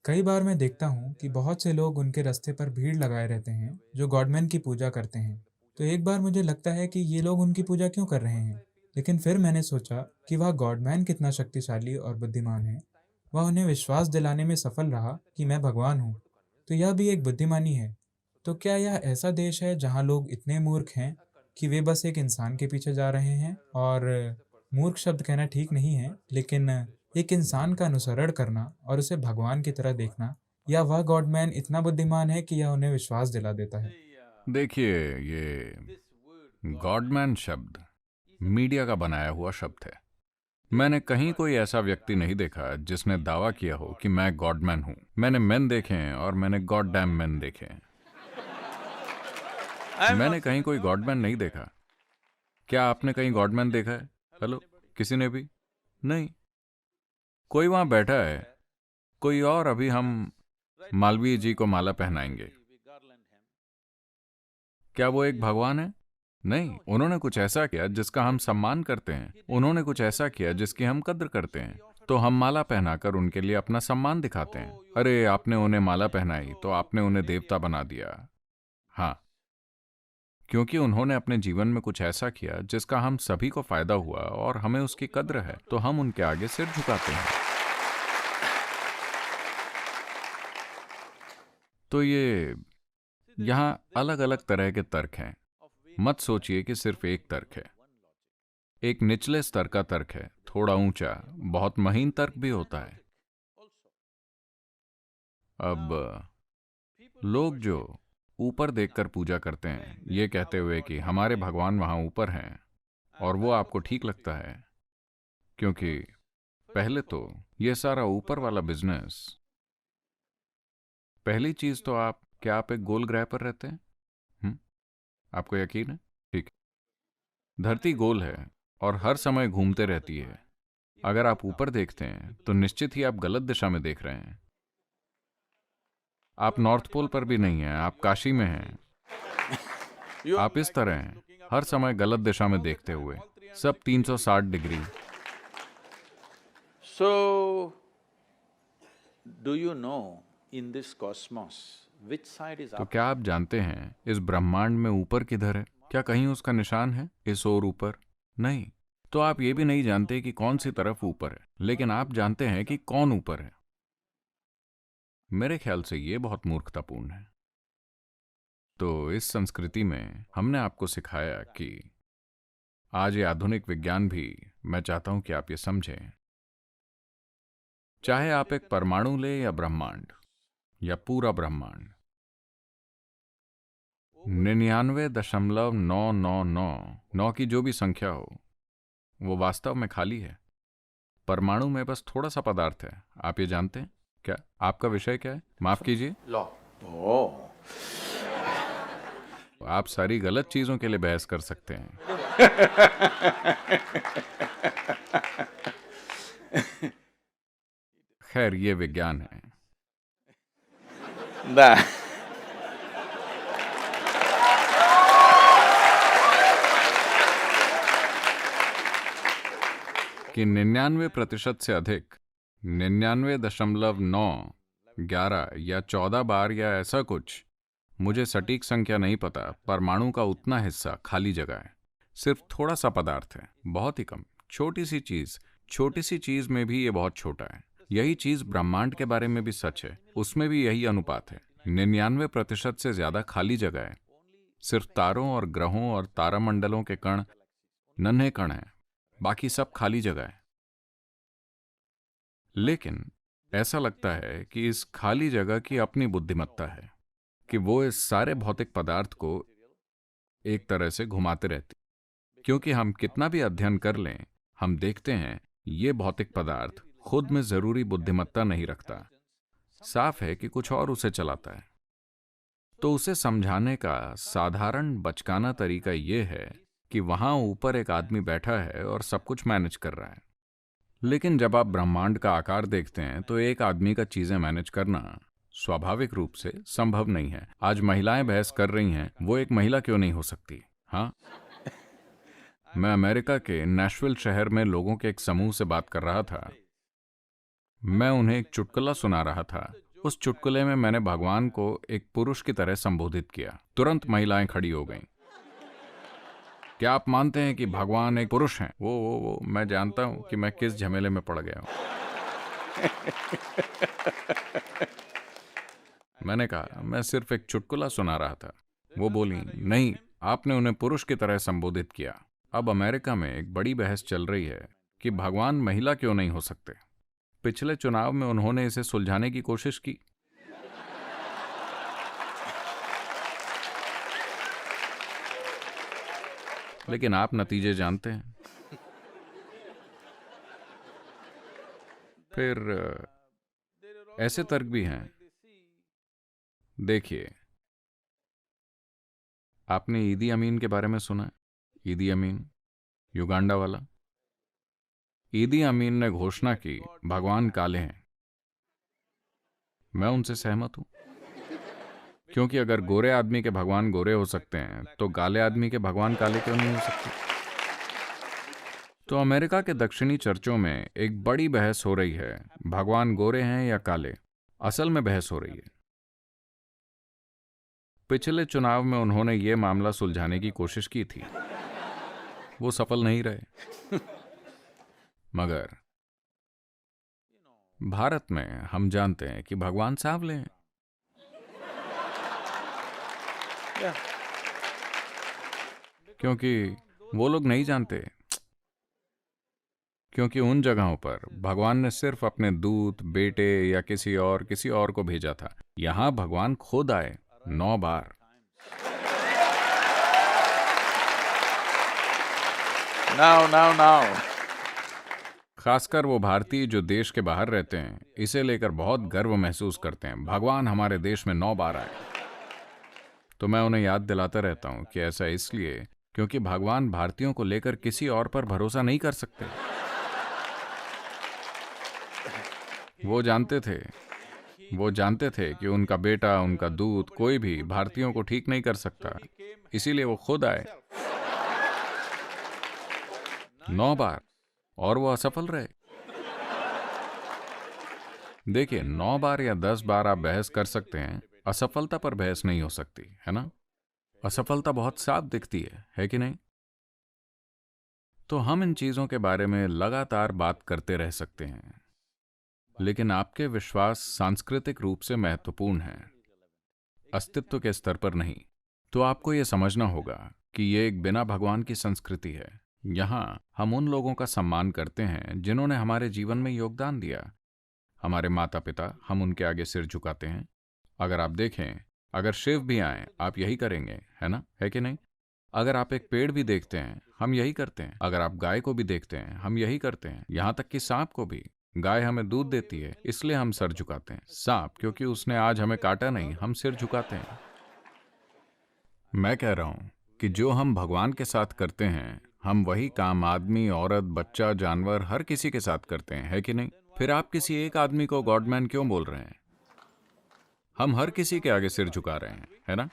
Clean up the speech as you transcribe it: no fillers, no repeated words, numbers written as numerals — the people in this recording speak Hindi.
कई बार मैं देखता हूँ कि बहुत से लोग उनके रास्ते पर भीड़ लगाए रहते हैं जो गॉडमैन की पूजा करते हैं। तो एक बार मुझे लगता है कि ये लोग उनकी पूजा क्यों कर रहे हैं। लेकिन फिर मैंने सोचा कि वह गॉडमैन कितना शक्तिशाली और बुद्धिमान है। वह उन्हें विश्वास दिलाने में सफल रहा कि मैं भगवान हूँ। तो यह भी एक बुद्धिमानी है। तो क्या यह ऐसा देश है जहाँ लोग इतने मूर्ख हैं कि वे बस एक इंसान के पीछे जा रहे हैं? और मूर्ख शब्द कहना ठीक नहीं है, लेकिन एक इंसान का अनुसरण करना और उसे भगवान की तरह देखना, या वह गॉडमैन इतना बुद्धिमान है कि यह उन्हें विश्वास दिला देता है? देखिए, ये गॉडमैन शब्द मीडिया का बनाया हुआ शब्द है। मैंने कहीं कोई ऐसा व्यक्ति नहीं देखा जिसने दावा किया हो कि मैं गॉडमैन हूं। मैंने मैन देखे हैं और मैंने गॉड डैम मैन देखे हैं। मैंने कहीं कोई गॉडमैन नहीं देखा। क्या आपने कहीं गॉडमैन देखा है? हेलो, किसी ने भी नहीं। कोई वहां बैठा है, कोई और। अभी हम मालवीय जी को माला पहनाएंगे। क्या वो एक भगवान है? नहीं, उन्होंने कुछ ऐसा किया जिसका हम सम्मान करते हैं। उन्होंने कुछ ऐसा किया जिसकी हम कद्र करते हैं। तो हम माला पहनाकर उनके लिए अपना सम्मान दिखाते हैं। अरे, आपने उन्हें माला पहनाई तो आपने उन्हें देवता बना दिया। हाँ, क्योंकि उन्होंने अपने जीवन में कुछ ऐसा किया जिसका हम सभी को फायदा हुआ और हमें उसकी कद्र है, तो हम उनके आगे सिर झुकाते हैं। तो ये यहाँ अलग अलग तरह के तर्क हैं। मत सोचिए कि सिर्फ एक तर्क है। एक निचले स्तर का तर्क है, थोड़ा ऊंचा, बहुत महीन तर्क भी होता है। अब लोग जो ऊपर देखकर पूजा करते हैं, ये कहते हुए कि हमारे भगवान वहां ऊपर हैं, और वो आपको ठीक लगता है, क्योंकि पहले तो ये सारा ऊपर वाला बिजनेस। पहली चीज तो आप, क्या आप एक गोल ग्रह पर रहते हैं? हम्म? आपको यकीन है? ठीक है। धरती गोल है और हर समय घूमते रहती है। अगर आप ऊपर देखते हैं तो निश्चित ही आप गलत दिशा में देख रहे हैं। आप नॉर्थ पोल पर भी नहीं हैं, आप काशी में हैं। आप इस तरह हैं, हर समय गलत दिशा में देखते हुए, सब 360 degree. So, do you know in this cosmos which side is तो up? क्या आप जानते हैं इस ब्रह्मांड में ऊपर किधर है? क्या कहीं उसका निशान है इस ओर ऊपर? नहीं। तो आप ये भी नहीं जानते कि कौन सी तरफ ऊपर है, लेकिन आप जानते हैं कि कौन ऊपर है। मेरे ख्याल से ये बहुत मूर्खतापूर्ण है। तो इस संस्कृति में हमने आपको सिखाया कि आज ये आधुनिक विज्ञान भी, मैं चाहता हूं कि आप ये समझें, चाहे आप एक परमाणु ले या ब्रह्मांड या पूरा ब्रह्मांड, 99.999 की जो भी संख्या हो, वो वास्तव में खाली है। परमाणु में बस थोड़ा सा पदार्थ है। आप ये जानते हैं? क्या आपका विषय क्या है? माफ कीजिए, Law. Oh. आप सारी गलत चीजों के लिए बहस कर सकते हैं। खैर, ये विज्ञान है। That. कि 99% से अधिक, 99.911 या 14 बार या ऐसा कुछ, मुझे सटीक संख्या नहीं पता, परमाणु का उतना हिस्सा खाली जगह है। सिर्फ थोड़ा सा पदार्थ है, बहुत ही कम, छोटी सी चीज। छोटी सी चीज में भी ये बहुत छोटा है। यही चीज ब्रह्मांड के बारे में भी सच है, उसमें भी यही अनुपात है। 99% से ज्यादा खाली जगह है। सिर्फ तारों और ग्रहों और तारामंडलों के कण, नन्हे कण हैं, बाकी सब खाली जगह है। लेकिन ऐसा लगता है कि इस खाली जगह की अपनी बुद्धिमत्ता है कि वो इस सारे भौतिक पदार्थ को एक तरह से घुमाते रहती। क्योंकि हम कितना भी अध्ययन कर लें, हम देखते हैं ये भौतिक पदार्थ खुद में जरूरी बुद्धिमत्ता नहीं रखता। साफ है कि कुछ और उसे चलाता है। तो उसे समझाने का साधारण बचकाना तरीका यह है कि वहां ऊपर एक आदमी बैठा है और सब कुछ मैनेज कर रहा है। लेकिन जब आप ब्रह्मांड का आकार देखते हैं तो एक आदमी का चीजें मैनेज करना स्वाभाविक रूप से संभव नहीं है। आज महिलाएं बहस कर रही हैं, वो एक महिला क्यों नहीं हो सकती? हाँ, मैं अमेरिका के नेशविल शहर में लोगों के एक समूह से बात कर रहा था। मैं उन्हें एक चुटकुला सुना रहा था। उस चुटकुले में मैंने भगवान को एक पुरुष की तरह संबोधित किया। तुरंत महिलाएं खड़ी हो गईं। क्या आप मानते हैं कि भगवान एक पुरुष हैं? वो मैं जानता हूं कि मैं किस झमेले में पड़ गया हूं। मैंने कहा, मैं सिर्फ एक चुटकुला सुना रहा था। वो बोली, नहीं, आपने उन्हें पुरुष की तरह संबोधित किया। अब अमेरिका में एक बड़ी बहस चल रही है कि भगवान महिला क्यों नहीं हो सकते। पिछले चुनाव में उन्होंने इसे सुलझाने की कोशिश की। लेकिन आप नतीजे जानते हैं। फिर ऐसे तर्क भी हैं। देखिए, आपने ईदी अमीन के बारे में सुना है? ईदी अमीन, युगांडा वाला। ईदी अमीन ने घोषणा की, भगवान काले हैं। मैं उनसे सहमत हूं, क्योंकि अगर गोरे आदमी के भगवान गोरे हो सकते हैं तो काले आदमी के भगवान काले क्यों नहीं हो सकते? तो अमेरिका के दक्षिणी चर्चों में एक बड़ी बहस हो रही है, भगवान गोरे हैं या काले। असल में बहस हो रही है। पिछले चुनाव में उन्होंने ये मामला सुलझाने की कोशिश की थी। वो सफल नहीं रहे। मगर भारत में हम जानते हैं कि भगवान सांवले हैं। क्योंकि वो लोग नहीं जानते, क्योंकि उन जगहों पर भगवान ने सिर्फ अपने दूत, बेटे या किसी और को भेजा था। यहां भगवान खुद आए 9 बार। Now. खासकर वो भारतीय जो देश के बाहर रहते हैं, इसे लेकर बहुत गर्व महसूस करते हैं। भगवान हमारे देश में 9 बार आए। तो मैं उन्हें याद दिलाता रहता हूं कि ऐसा इसलिए क्योंकि भगवान भारतीयों को लेकर किसी और पर भरोसा नहीं कर सकते। वो जानते थे कि उनका बेटा, उनका दूत, कोई भी भारतीयों को ठीक नहीं कर सकता। इसीलिए वो खुद आए 9 बार, और वो असफल रहे। देखिए, 9 बार या 10 बार आप बहस कर सकते हैं, असफलता पर बहस नहीं हो सकती, है ना? असफलता बहुत साफ दिखती है कि नहीं? तो हम इन चीजों के बारे में लगातार बात करते रह सकते हैं, लेकिन आपके विश्वास सांस्कृतिक रूप से महत्वपूर्ण हैं, अस्तित्व के स्तर पर नहीं। तो आपको यह समझना होगा कि यह एक बिना भगवान की संस्कृति है। यहां हम उन लोगों का सम्मान करते हैं जिन्होंने हमारे जीवन में योगदान दिया। हमारे माता पिता, हम उनके आगे सिर झुकाते हैं। अगर आप देखें, अगर शिव भी आए, आप यही करेंगे, है ना? है कि नहीं? अगर आप एक पेड़ भी देखते हैं, हम यही करते हैं। अगर आप गाय को भी देखते हैं, हम यही करते हैं। यहां तक कि सांप को भी। गाय हमें दूध देती है, इसलिए हम सर झुकाते हैं। सांप, क्योंकि उसने आज हमें काटा नहीं, हम सिर झुकाते हैं। मैं कह रहा हूं कि जो हम भगवान के साथ करते हैं, हम वही काम आदमी, औरत, बच्चा, जानवर, हर किसी के साथ करते हैं, है कि नहीं? फिर आप किसी एक आदमी को गॉडमैन क्यों बोल रहे हैं? हम हर किसी के आगे सिर झुका रहे हैं, है ना?